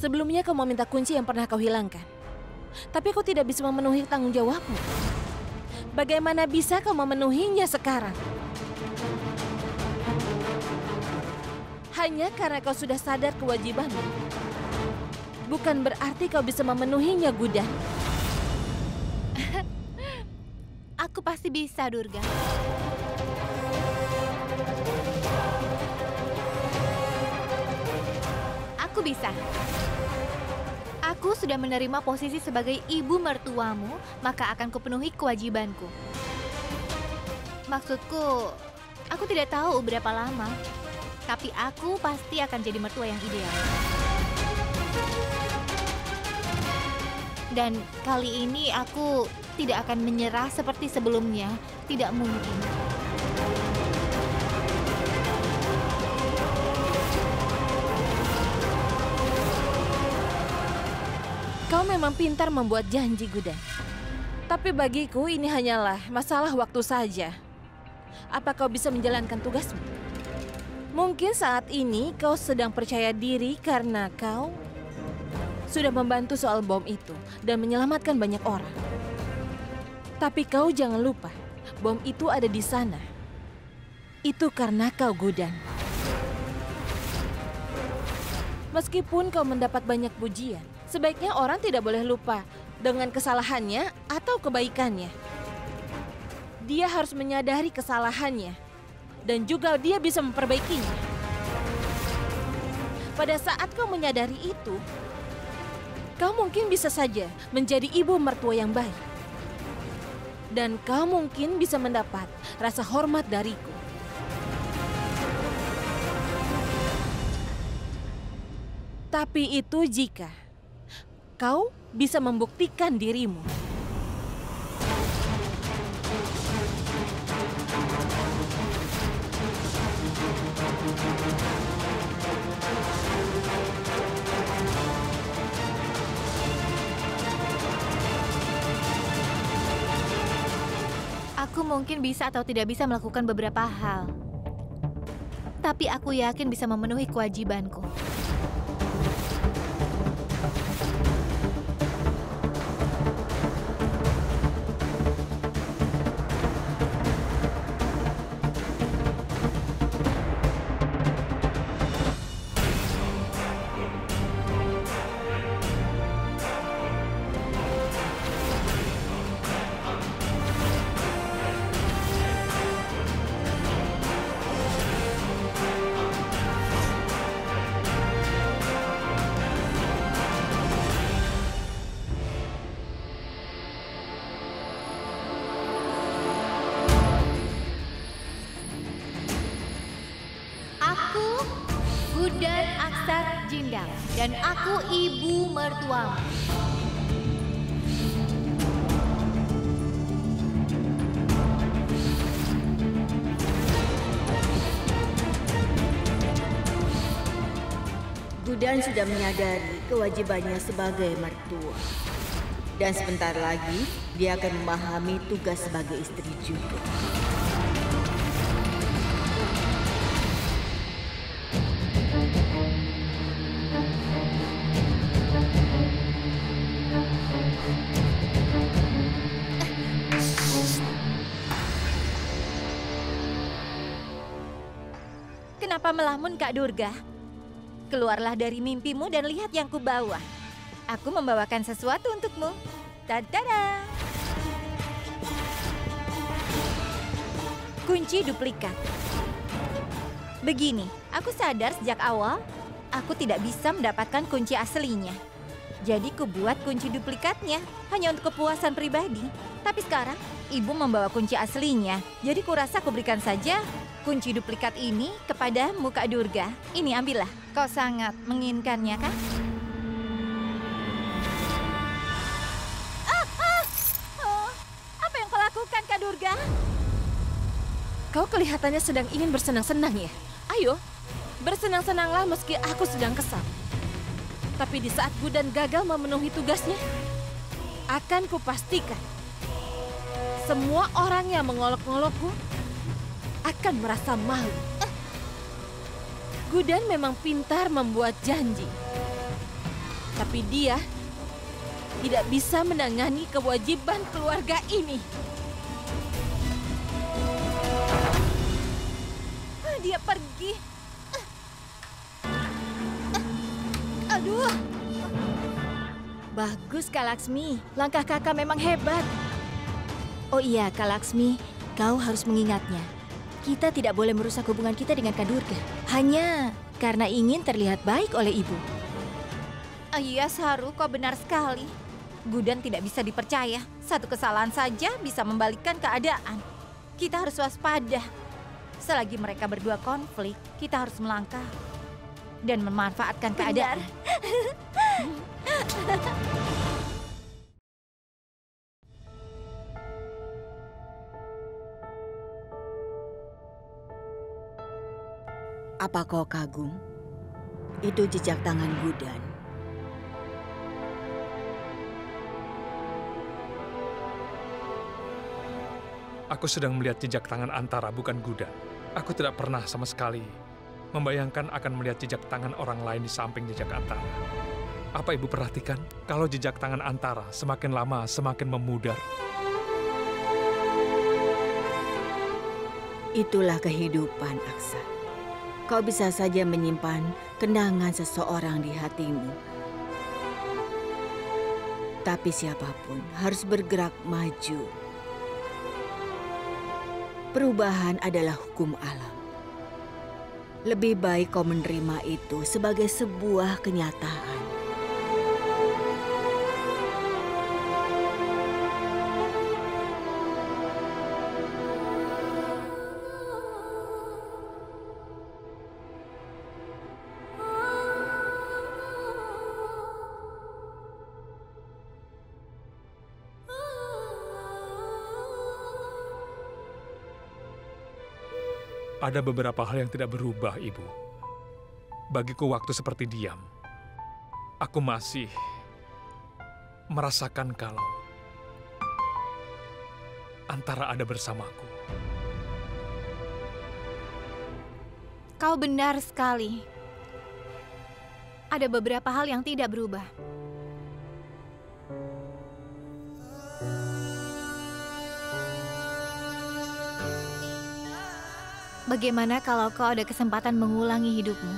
Sebelumnya kau meminta kunci yang pernah kau hilangkan. Tapi kau tidak bisa memenuhi tanggung jawabmu. Bagaimana bisa kau memenuhinya sekarang? Hanya karena kau sudah sadar kewajibanmu. Bukan berarti kau bisa memenuhinya, Gudan. Aku pasti bisa, Durga. Aku bisa. Aku sudah menerima posisi sebagai ibu mertuamu, maka akan kupenuhi kewajibanku. Maksudku, aku tidak tahu berapa lama, tapi aku pasti akan jadi mertua yang ideal. Dan kali ini aku tidak akan menyerah seperti sebelumnya. Tidak mungkin. Kau memang pintar membuat janji, Gudan. Tapi bagiku ini hanyalah masalah waktu saja. Apa kau bisa menjalankan tugasmu? Mungkin saat ini kau sedang percaya diri karena kau sudah membantu soal bom itu dan menyelamatkan banyak orang. Tapi kau jangan lupa, bom itu ada di sana. Itu karena kau, Gudan. Meskipun kau mendapat banyak pujian, sebaiknya orang tidak boleh lupa dengan kesalahannya atau kebaikannya. Dia harus menyadari kesalahannya dan juga dia bisa memperbaikinya. Pada saat kau menyadari itu, kau mungkin bisa saja menjadi ibu mertua yang baik. Dan kau mungkin bisa mendapat rasa hormat dariku. Tapi itu jika kau bisa membuktikan dirimu. Aku mungkin bisa atau tidak bisa melakukan beberapa hal. Tapi aku yakin bisa memenuhi kewajibanku. Gudan Aksar Jindal, dan aku ibu mertuamu. Gudan sudah menyadari kewajibannya sebagai mertua. Dan sebentar lagi, dia akan memahami tugas sebagai istri juga. Kenapa melamun, Kak Durga? Keluarlah dari mimpimu dan lihat yang kubawa. Aku membawakan sesuatu untukmu. Tada! Kunci duplikat. Begini, aku sadar sejak awal aku tidak bisa mendapatkan kunci aslinya. Jadi kubuat kunci duplikatnya hanya untuk kepuasan pribadi. Tapi sekarang ibu membawa kunci aslinya. Jadi kurasa aku berikan saja kunci duplikat ini kepadamu, Kak Durga. Ini ambillah. Kau sangat menginginkannya, kan? Apa yang kau lakukan, Kak Durga? Kau kelihatannya sedang ingin bersenang-senang ya? Ayo, bersenang-senanglah meski aku sedang kesal. Tapi di saat Gudan gagal memenuhi tugasnya, akan kupastikan semua orang yang mengolok-ngolokku akan merasa malu. Gudan memang pintar membuat janji. Tapi dia tidak bisa menangani kewajiban keluarga ini. Dia pergi. Aduh. Bagus, Kak Laksmi. Langkah kakak memang hebat. Oh iya, Kak Laksmi, kau harus mengingatnya. Kita tidak boleh merusak hubungan kita dengan Kak Durga. Hanya karena ingin terlihat baik oleh ibu. Iya, Saru, kau benar sekali. Gudan tidak bisa dipercaya. Satu kesalahan saja bisa membalikkan keadaan. Kita harus waspada. Selagi mereka berdua konflik, kita harus melangkah dan memanfaatkan keadaan. Apa kau kagum? Itu jejak tangan Gudan. Aku sedang melihat jejak tangan Antara, bukan Gudan. Aku tidak pernah sama sekali membayangkan akan melihat jejak tangan orang lain di samping jejak Antara. Apa ibu perhatikan? Kalau jejak tangan Antara semakin lama semakin memudar. Itulah kehidupan, Aksa. Kau bisa saja menyimpan kenangan seseorang di hatimu. Tapi siapapun harus bergerak maju. Perubahan adalah hukum alam. Lebih baik kau menerima itu sebagai sebuah kenyataan. Ada beberapa hal yang tidak berubah, Ibu. Bagiku waktu seperti diam. Aku masih merasakan kalau Antara ada bersamaku. Kau benar sekali. Ada beberapa hal yang tidak berubah. Bagaimana kalau kau ada kesempatan mengulangi hidupmu?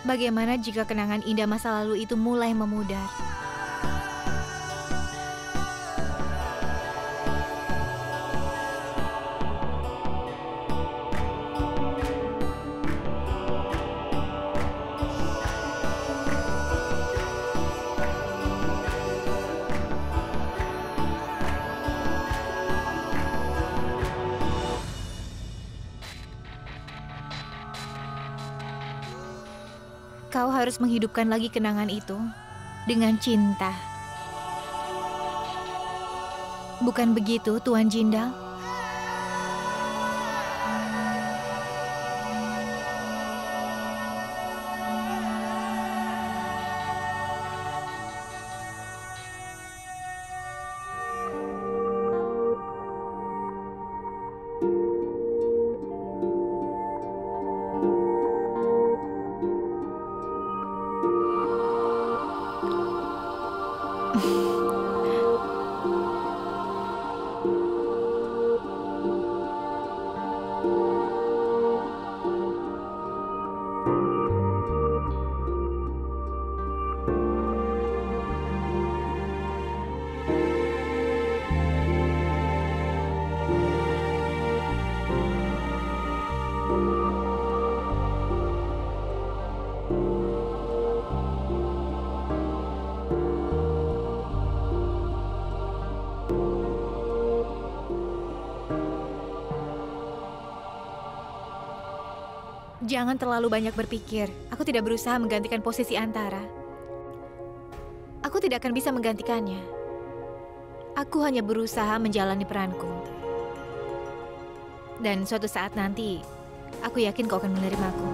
Bagaimana jika kenangan indah masa lalu itu mulai memudar? Kau harus menghidupkan lagi kenangan itu dengan cinta. Bukan begitu, Tuan Jindal? Jangan terlalu banyak berpikir. Aku tidak berusaha menggantikan posisi Antara. Aku tidak akan bisa menggantikannya. Aku hanya berusaha menjalani peranku. Dan suatu saat nanti, aku yakin kau akan menerimaku.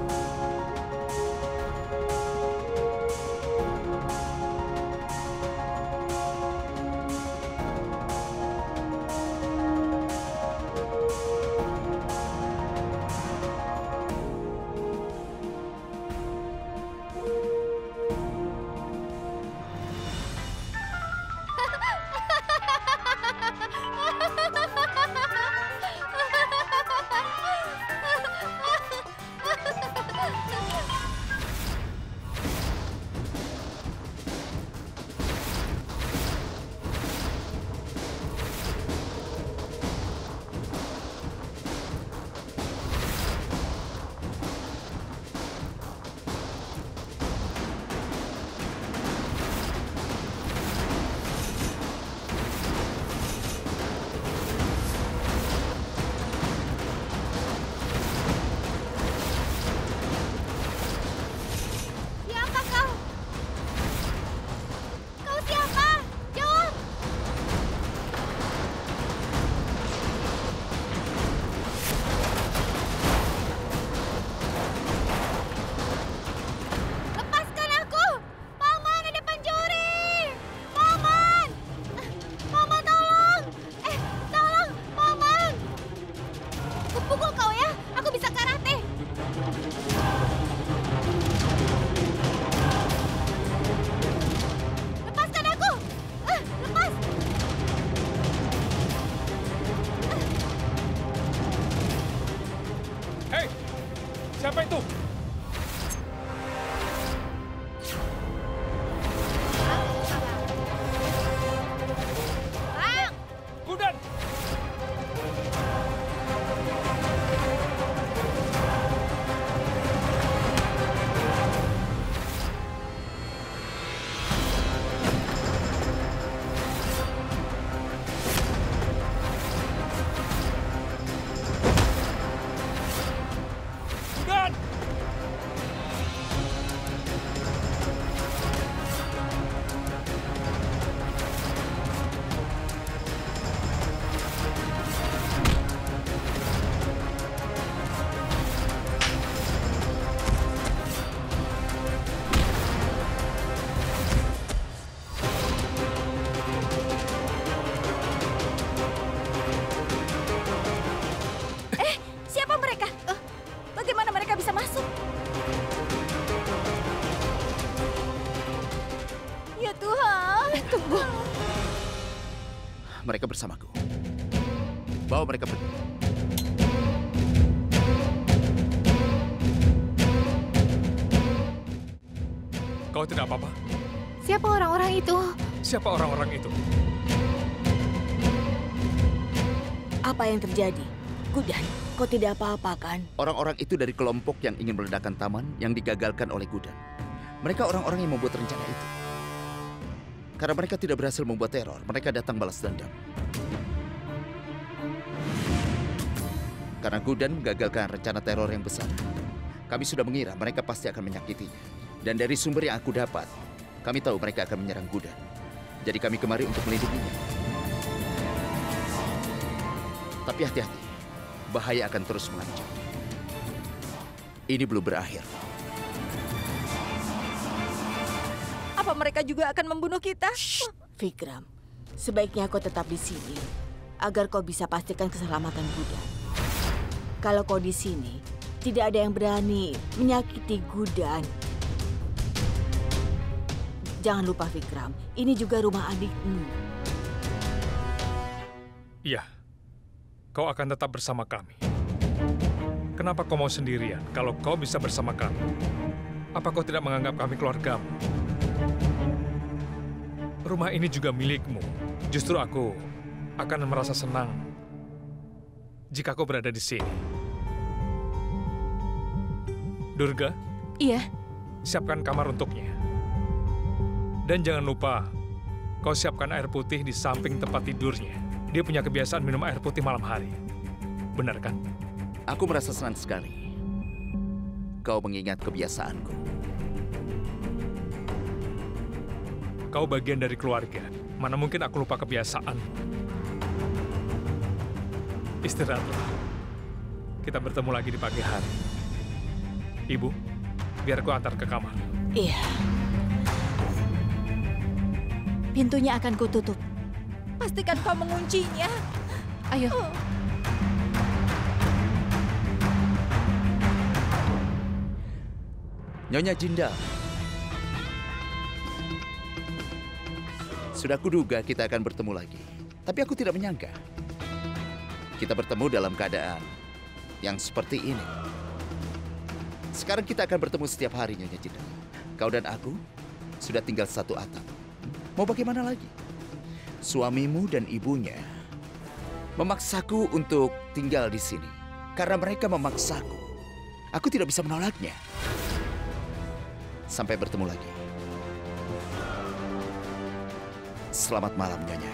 Tunggu. Mereka bersamaku. Bawa mereka pergi. Kau tidak apa-apa? Siapa orang-orang itu? Siapa orang-orang itu? Apa yang terjadi? Gudan, kau tidak apa-apa kan? Orang-orang itu dari kelompok yang ingin meledakkan taman yang digagalkan oleh Gudan. Mereka orang-orang yang membuat rencana itu. Karena mereka tidak berhasil membuat teror, mereka datang balas dendam. Karena Gudan menggagalkan rencana teror yang besar, kami sudah mengira mereka pasti akan menyakitinya. Dan dari sumber yang aku dapat, kami tahu mereka akan menyerang Gudan. Jadi kami kemari untuk melindunginya. Tapi hati-hati, bahaya akan terus mengancam. Ini belum berakhir. Apa mereka juga akan membunuh kita? Vikram, sebaiknya kau tetap di sini agar kau bisa pastikan keselamatan Gudan. Kalau kau di sini, tidak ada yang berani menyakiti Gudan. Jangan lupa Vikram, ini juga rumah adikmu. Iya, kau akan tetap bersama kami. Kenapa kau mau sendirian kalau kau bisa bersama kami? Apa kau tidak menganggap kami keluargamu? Rumah ini juga milikmu. Justru aku akan merasa senang jika kau berada di sini. Durga, Iya, siapkan kamar untuknya. Dan jangan lupa, kau siapkan air putih di samping tempat tidurnya. Dia punya kebiasaan minum air putih malam hari. Benar kan? Aku merasa senang sekali. Kau mengingat kebiasaanku. Kau bagian dari keluarga. Mana mungkin aku lupa kebiasaan. Istirahatlah. Kita bertemu lagi di pagi hari. Ibu, biar aku antar ke kamar. Iya. pintunya akan kututup. Pastikan kau menguncinya. Ayo. Nyonya Jindal. Sudah kuduga kita akan bertemu lagi. Tapi aku tidak menyangka. Kita bertemu dalam keadaan yang seperti ini. Sekarang kita akan bertemu setiap hari, Nyonya Jindal. Kau dan aku sudah tinggal satu atap. Mau bagaimana lagi? Suamimu dan ibunya memaksaku untuk tinggal di sini. Karena mereka memaksaku. Aku tidak bisa menolaknya. Sampai bertemu lagi. Selamat malam, Nyonya.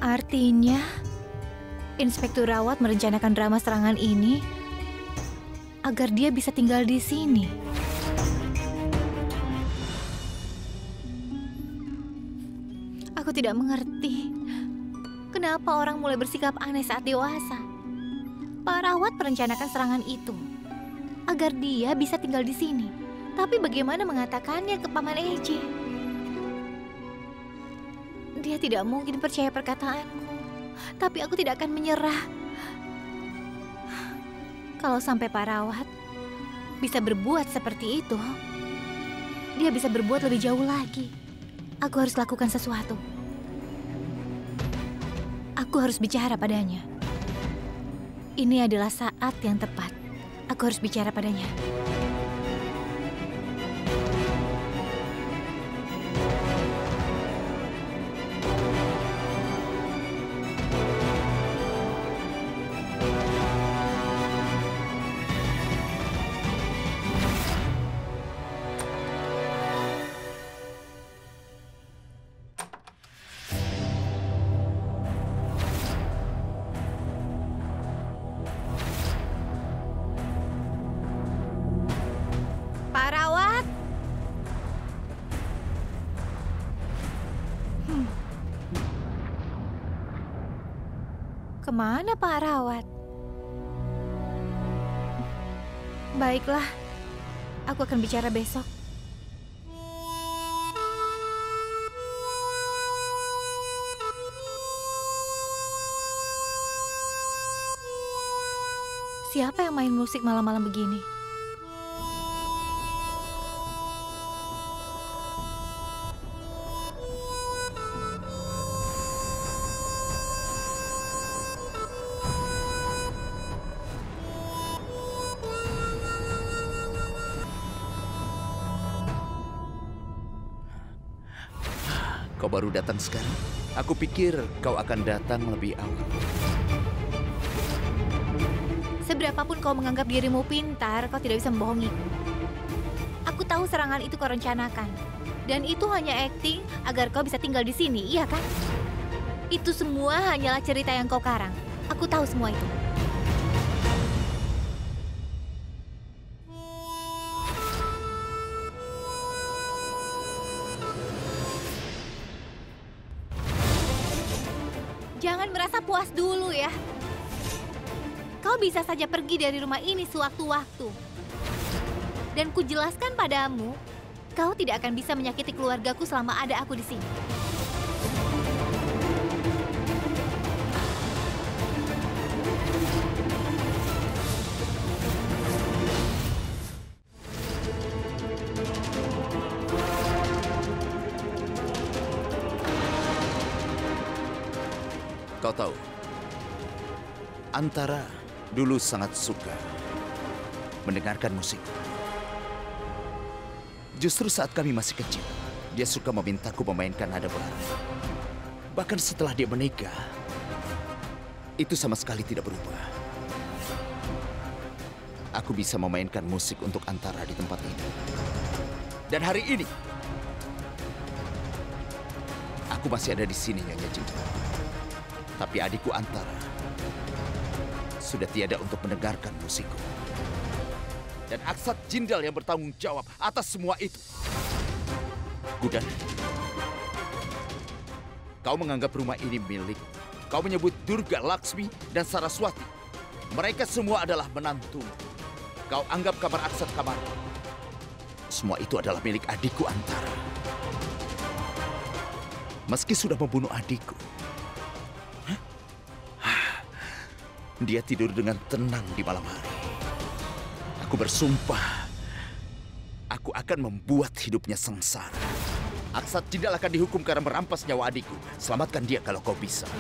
Artinya, Inspektur Rawat merencanakan drama serangan ini agar dia bisa tinggal di sini. Aku tidak mengerti kenapa orang mulai bersikap aneh saat dewasa. Pak Rawat merencanakan serangan itu agar dia bisa tinggal di sini. Tapi bagaimana mengatakannya ke Paman Eje? Dia tidak mungkin percaya perkataanku. Tapi aku tidak akan menyerah. Kalau sampai Pak Rawat bisa berbuat seperti itu, dia bisa berbuat lebih jauh lagi. Aku harus lakukan sesuatu. Aku harus bicara padanya. Ini adalah saat yang tepat. Aku harus bicara padanya. Pak Rawat. Kemana Pak Rawat? Baiklah, aku akan bicara besok. Siapa yang main musik malam-malam begini? Kau baru datang sekarang? Aku pikir kau akan datang lebih awal. Seberapapun kau menganggap dirimu pintar, kau tidak bisa membohongiku. Aku tahu serangan itu kau rencanakan. Dan itu hanya akting agar kau bisa tinggal di sini, iya kan? Itu semua hanyalah cerita yang kau karang. Aku tahu semua itu. Jangan merasa puas dulu ya. Kau bisa saja pergi dari rumah ini sewaktu-waktu. Dan kujelaskan padamu, kau tidak akan bisa menyakiti keluargaku selama ada aku di sini. Kau tahu, Antara dulu sangat suka mendengarkan musik. Justru saat kami masih kecil, dia suka memintaku memainkan nada baru. Bahkan setelah dia menikah, itu sama sekali tidak berubah. Aku bisa memainkan musik untuk Antara di tempat ini. Dan hari ini, aku masih ada di sini, Nyonya Cinta. Tapi adikku Antara sudah tiada untuk mendengarkan musikku. Dan Aksat Jindal yang bertanggung jawab atas semua itu. Gudan, kau menganggap rumah ini milik. Kau menyebut Durga, Laksmi, dan Saraswati. Mereka semua adalah menantu. Kau anggap kamar Aksat kamar. Semua itu adalah milik adikku Antara. Meski sudah membunuh adikku, dia tidur dengan tenang di malam hari. Aku bersumpah, aku akan membuat hidupnya sengsara. Aksat Jindal akan dihukum karena merampas nyawa adikku. Selamatkan dia kalau kau bisa.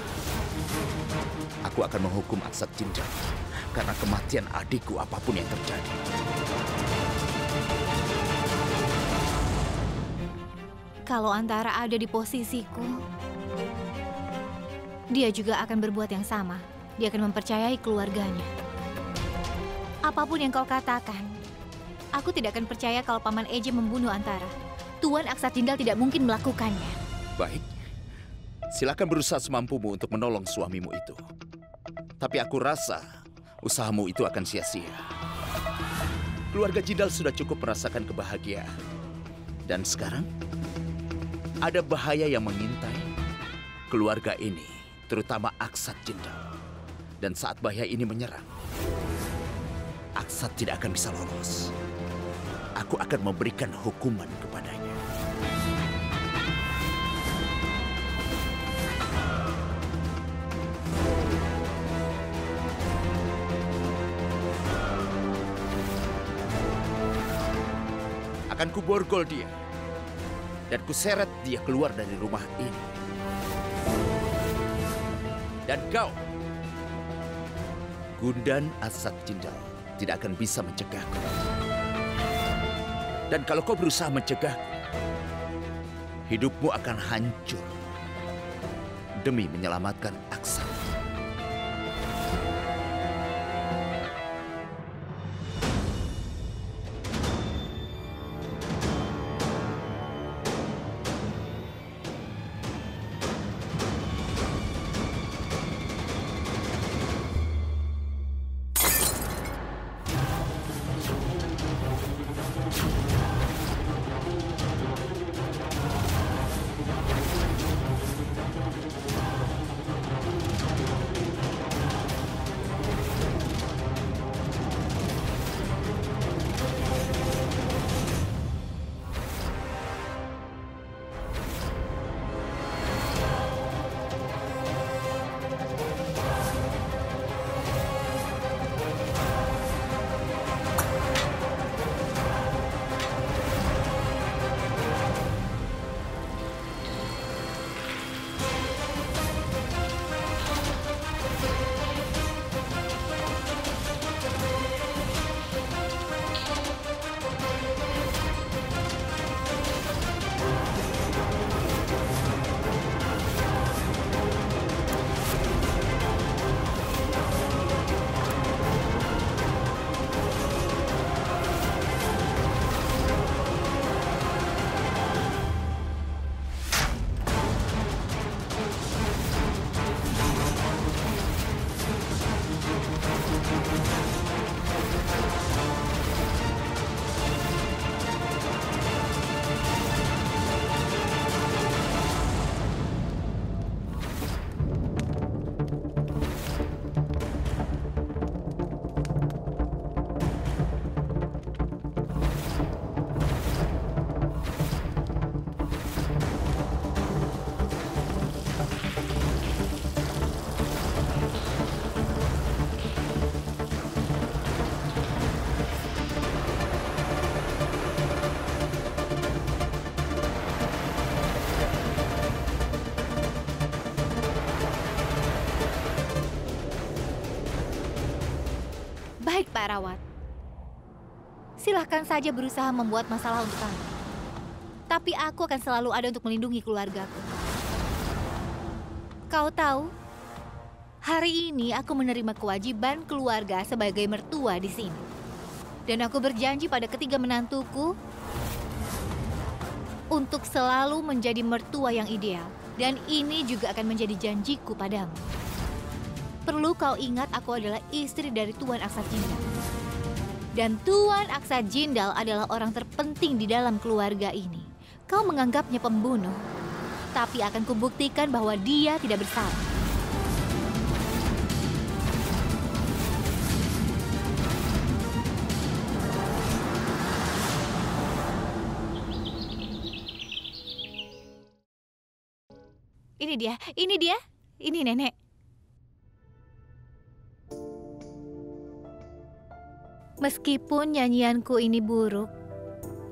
Aku akan menghukum Aksat Jindal karena kematian adikku apapun yang terjadi. Kalau Antara ada di posisiku, dia juga akan berbuat yang sama. Dia akan mempercayai keluarganya. Apapun yang kau katakan, aku tidak akan percaya kalau Paman Eje membunuh Antara. Tuan Aksat Jindal tidak mungkin melakukannya. Baik, silakan berusaha semampumu untuk menolong suamimu itu. Tapi aku rasa usahamu itu akan sia-sia. Keluarga Jindal sudah cukup merasakan kebahagiaan. Dan sekarang, ada bahaya yang mengintai keluarga ini, terutama Aksat Jindal. Dan saat bahaya ini menyerang, Aksat tidak akan bisa lolos. Aku akan memberikan hukuman kepadanya. Akan kuborgol dia. Dan kuseret dia keluar dari rumah ini. Dan kau, Gundan Aksat Jindal, tidak akan bisa mencegahku. Dan kalau kau berusaha mencegahku, hidupmu akan hancur demi menyelamatkan Aksat. Baik, Pak Rawat. Silahkan saja berusaha membuat masalah untuk kami. Tapi aku akan selalu ada untuk melindungi keluargaku. Kau tahu, hari ini aku menerima kewajiban keluarga sebagai mertua di sini. Dan aku berjanji pada ketiga menantuku untuk selalu menjadi mertua yang ideal. Dan ini juga akan menjadi janjiku padamu. Perlu kau ingat aku adalah istri dari Tuan Aksat Jindal. Dan Tuan Aksat Jindal adalah orang terpenting di dalam keluarga ini. Kau menganggapnya pembunuh, tapi akan kubuktikan bahwa dia tidak bersalah. Ini nenek. Meskipun nyanyianku ini buruk,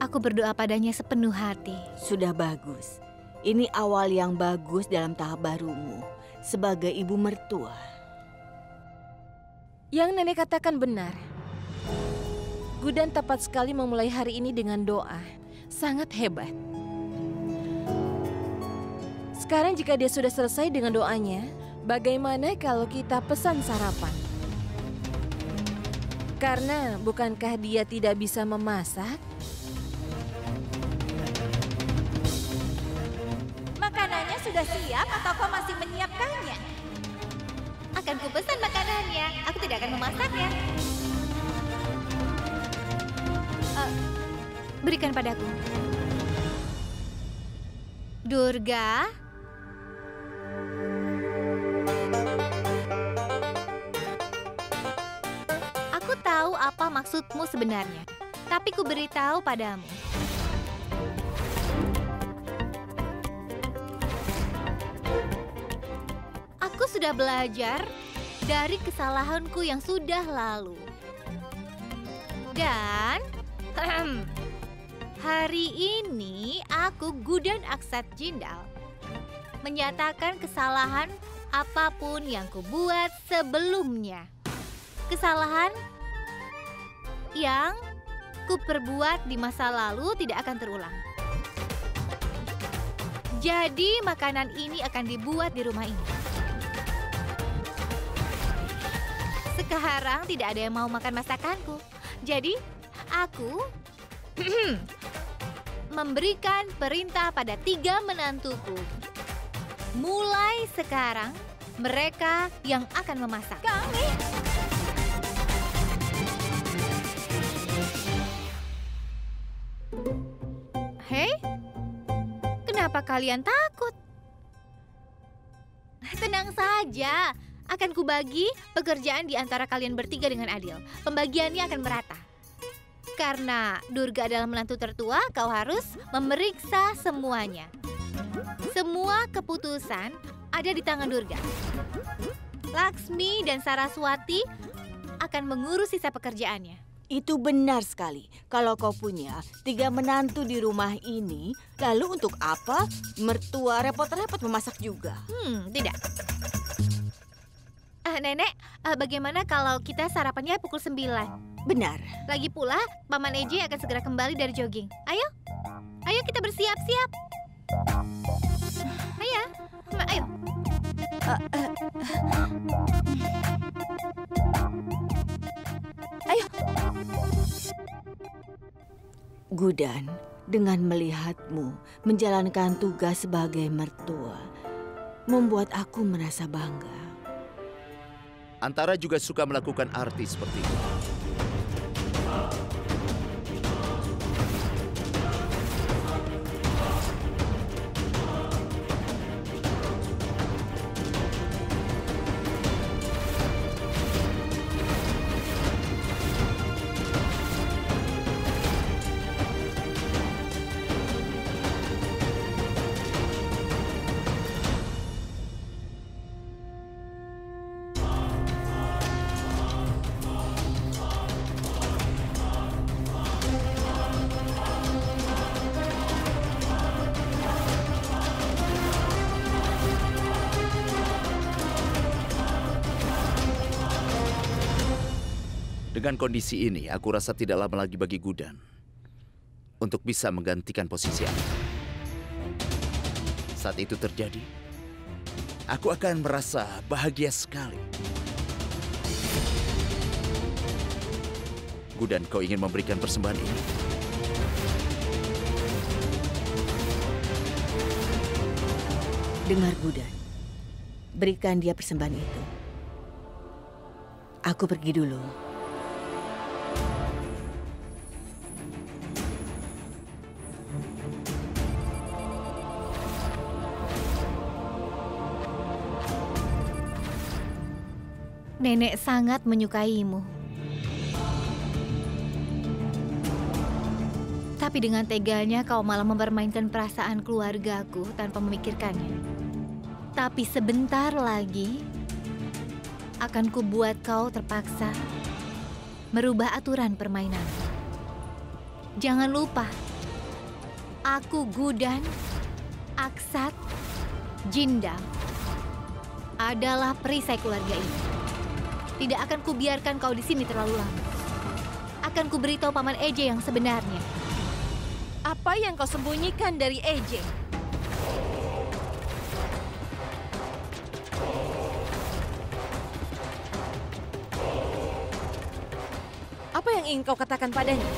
aku berdoa padanya sepenuh hati. Sudah bagus. Ini awal yang bagus dalam tahap barumu sebagai ibu mertua. Yang nenek katakan benar. Gudan tepat sekali memulai hari ini dengan doa. Sangat hebat. Sekarang jika dia sudah selesai dengan doanya, bagaimana kalau kita pesan sarapan? Karena bukankah dia tidak bisa memasak? Makanannya sudah siap atau kau masih menyiapkannya? Akan kupesan makanannya. Aku tidak akan memasaknya. Berikan padaku. Durga. Aku tahu apa maksudmu sebenarnya, tapi ku beritahu padamu. Aku sudah belajar dari kesalahanku yang sudah lalu. Dan hari ini aku Gudan Aksat Jindal menyatakan kesalahan apapun yang kubuat sebelumnya. Kesalahan yang kuperbuat di masa lalu tidak akan terulang. Jadi makanan ini akan dibuat di rumah ini. Sekarang tidak ada yang mau makan masakanku. Jadi aku memberikan perintah pada 3 menantuku. Mulai sekarang mereka yang akan memasak. Kami. Hei, kenapa kalian takut? Tenang saja, akan kubagi pekerjaan di antara kalian bertiga dengan adil. Pembagiannya akan merata. Karena Durga adalah menantu tertua, kau harus memeriksa semuanya. Semua keputusan ada di tangan Durga. Laksmi dan Saraswati akan mengurus sisa pekerjaannya. Itu benar sekali. Kalau kau punya 3 menantu di rumah ini, lalu untuk apa mertua repot-repot memasak juga? Tidak. Nenek, bagaimana kalau kita sarapannya pukul 9? Benar. Lagi pula, Paman Eji akan segera kembali dari jogging. Ayo kita bersiap-siap. Ayo. Ayo. Gudan, dengan melihatmu menjalankan tugas sebagai mertua, membuat aku merasa bangga. Antara juga suka melakukan arti seperti itu. Dengan kondisi ini, aku rasa tidak lama lagi bagi Gudan untuk bisa menggantikan posisi aku. Saat itu terjadi, aku akan merasa bahagia sekali. Gudan, kau ingin memberikan persembahan ini? Dengar Gudan, berikan dia persembahan itu. Aku pergi dulu. Nenek sangat menyukaimu. Tapi dengan teganya kau malah mempermainkan perasaan keluargaku tanpa memikirkannya. Tapi sebentar lagi akan kubuat kau terpaksa merubah aturan permainan. Jangan lupa, aku Gudan, Aksat, Jindal adalah perisai keluarga ini. Tidak akan kubiarkan kau di sini terlalu lama. Akan kuberitahu Paman Eje yang sebenarnya. Apa yang kau sembunyikan dari Eje? Apa yang ingin kau katakan padanya?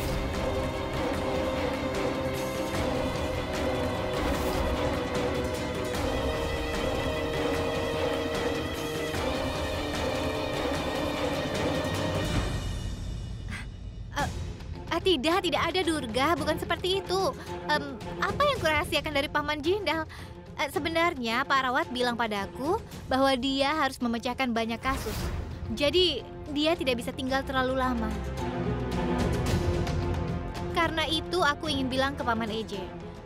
Tidak ada Durga, bukan seperti itu. Apa yang kurahasiakan dari Paman Jindal? Sebenarnya Pak Rawat bilang padaku bahwa dia harus memecahkan banyak kasus. Jadi dia tidak bisa tinggal terlalu lama. Karena itu aku ingin bilang ke Paman Eje,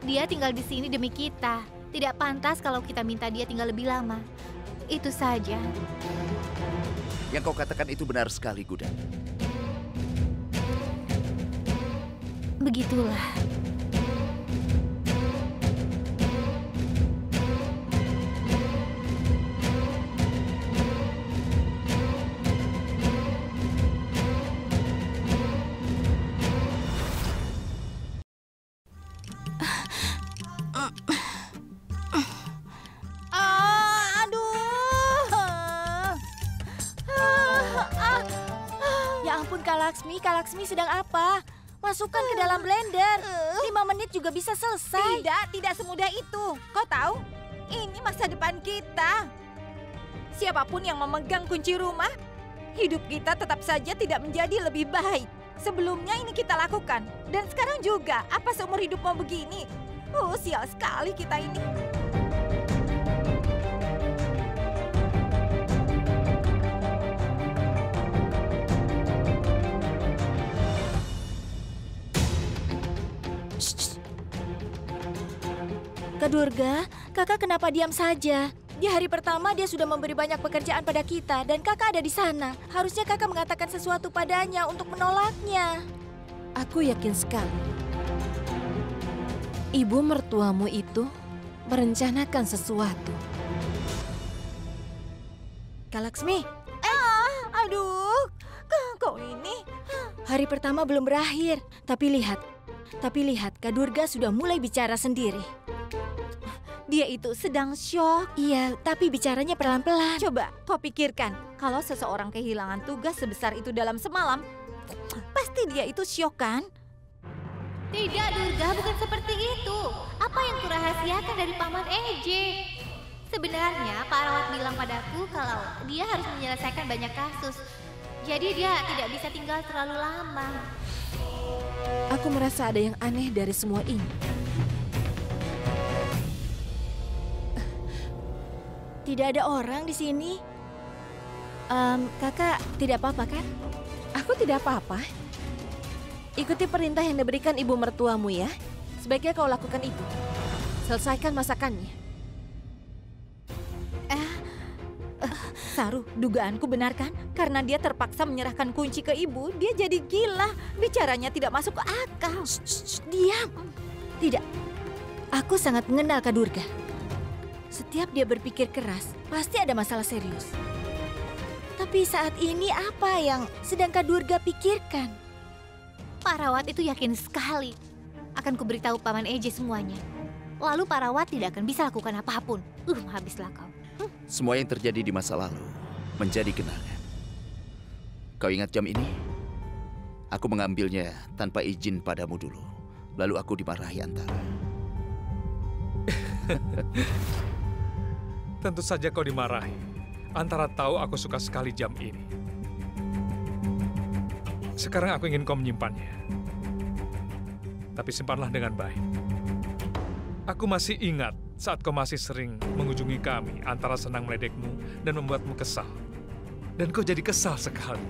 dia tinggal di sini demi kita. Tidak pantas kalau kita minta dia tinggal lebih lama. Itu saja. Yang kau katakan itu benar sekali, Gudan. Begitulah. Ya ampun Kak Laksmi sedang apa? Masukkan ke dalam blender. 5 menit juga bisa selesai. Tidak semudah itu. Kau tahu, ini masa depan kita. Siapapun yang memegang kunci rumah, hidup kita tetap saja tidak menjadi lebih baik. Sebelumnya ini kita lakukan. Dan sekarang juga, apa seumur hidup mau begini? Sial sekali kita ini. Kak Durga, kakak kenapa diam saja? Di hari pertama dia sudah memberi banyak pekerjaan pada kita dan kakak ada di sana. Harusnya kakak mengatakan sesuatu padanya untuk menolaknya. Aku yakin sekali. Ibu mertuamu itu merencanakan sesuatu. Kak Laksmi. Aduh, kau ini. Hari pertama belum berakhir, tapi lihat Kak Durga sudah mulai bicara sendiri. Dia itu sedang syok. Iya, tapi bicaranya pelan-pelan. Coba kau pikirkan, kalau seseorang kehilangan tugas sebesar itu dalam semalam, pasti dia itu syok kan? Tidak Durga, bukan seperti itu. Apa yang kurahasiakan dari Paman Eje? Sebenarnya Pak Rawat bilang padaku kalau dia harus menyelesaikan banyak kasus. Jadi dia tidak bisa tinggal terlalu lama. Aku merasa ada yang aneh dari semua ini. Tidak ada orang di sini. Kakak tidak apa-apa kan? Aku tidak apa-apa. Ikuti perintah yang diberikan ibu mertuamu ya. Sebaiknya kau lakukan itu. Selesaikan masakannya. Saru, dugaanku benar kan? Karena dia terpaksa menyerahkan kunci ke ibu, dia jadi gila. Bicaranya tidak masuk ke akal. Diam. Tidak. Aku sangat mengenal Kak Durga. Setiap dia berpikir keras, pasti ada masalah serius. Tapi saat ini apa yang sedang Kak Durga pikirkan? Pak Rawat itu yakin sekali akan kuberitahu Paman Eje semuanya. Lalu Pak Rawat tidak akan bisa lakukan apapun. Habislah kau. Semua yang terjadi di masa lalu menjadi kenangan. Kau ingat jam ini? Aku mengambilnya tanpa izin padamu dulu. Lalu aku dimarahi Antara. Tentu saja kau dimarahi. Antara tahu aku suka sekali jam ini. Sekarang aku ingin kau menyimpannya. Tapi simpanlah dengan baik. Aku masih ingat saat kau masih sering mengunjungi kami, Antara senang meledekmu dan membuatmu kesal. Dan kau jadi kesal sekali.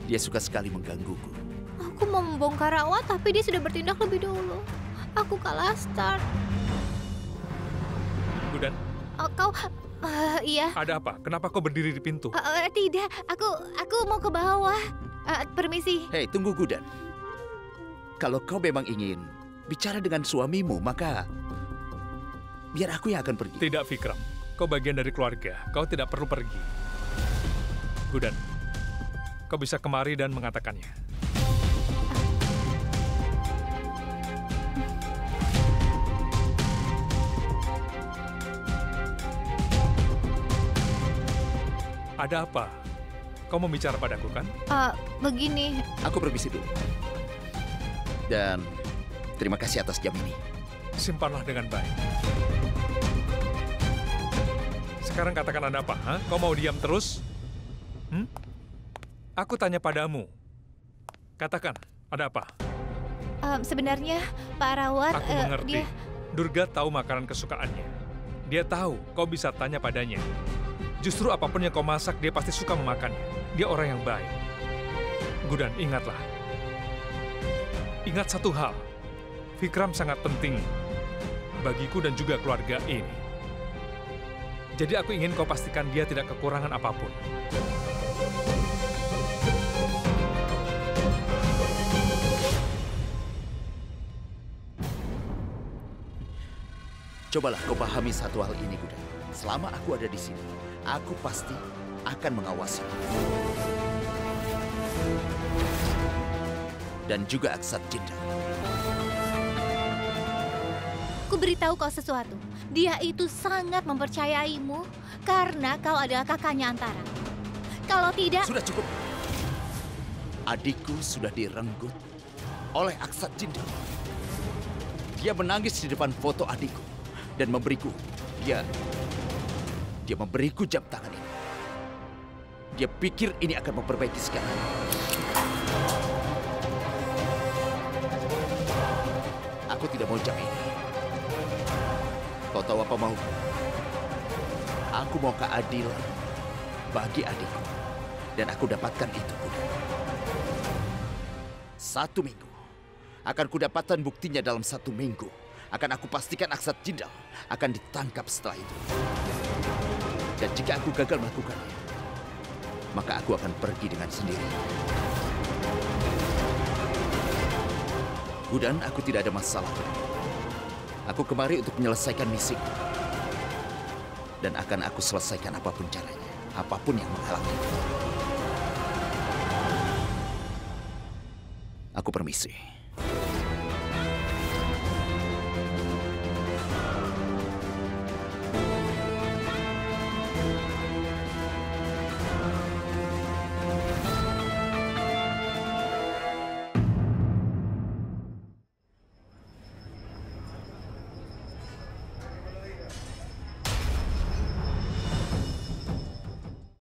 Dia suka sekali menggangguku. Aku mau membongkar Rawat, tapi dia sudah bertindak lebih dulu. Aku kalah start. Gudan, Kau, iya. ada apa? Kenapa kau berdiri di pintu? Tidak, aku mau ke bawah. Permisi. Hei, tunggu Gudan. Kalau kau memang ingin bicara dengan suamimu, maka biar aku yang akan pergi. Tidak, Vikram. Kau bagian dari keluarga. Kau tidak perlu pergi. Gudan, kau bisa kemari dan mengatakannya. Ada apa? Kau mau bicara padaku kan? Begini. Aku permisi dulu. Dan terima kasih atas jam ini. Simpanlah dengan baik. Sekarang katakan ada apa? Ha? Kau mau diam terus? Aku tanya padamu. Katakan, ada apa? Sebenarnya Pak Rawat, Aku mengerti. Durga tahu makanan kesukaannya. Dia tahu kau bisa tanya padanya. Justru apapun yang kau masak, dia pasti suka memakannya. Dia orang yang baik. Gudan, ingatlah. Ingat satu hal. Vikram sangat penting bagiku dan juga keluarga ini. Jadi aku ingin kau pastikan dia tidak kekurangan apapun. Cobalah kau pahami satu hal ini, Gudan. Selama aku ada di sini, aku pasti akan mengawasi. Dan juga Aksat Jindal. ku beritahu kau sesuatu. Dia itu sangat mempercayaimu karena kau adalah kakaknya Antara. Kalau tidak... Sudah cukup. Adikku sudah direnggut oleh Aksat Jindal. Dia menangis di depan foto adikku dan memberiku. Dia memberiku jam tangan ini. Dia pikir ini akan memperbaiki segalanya. Aku tidak mau jam ini. Kau tahu apa mau? Aku mau keadilan bagi adikku. Dan aku dapatkan itu, Kuda. 1 minggu. Akan kudapatkan buktinya dalam 1 minggu. Akan aku pastikan Aksat Jindal akan ditangkap setelah itu. Dan jika aku gagal melakukannya, maka aku akan pergi dengan sendiri. Gudan, aku tidak ada masalah. Aku kemari untuk menyelesaikan misi. Dan akan aku selesaikan apapun caranya. Apapun yang menghalangi. Aku permisi.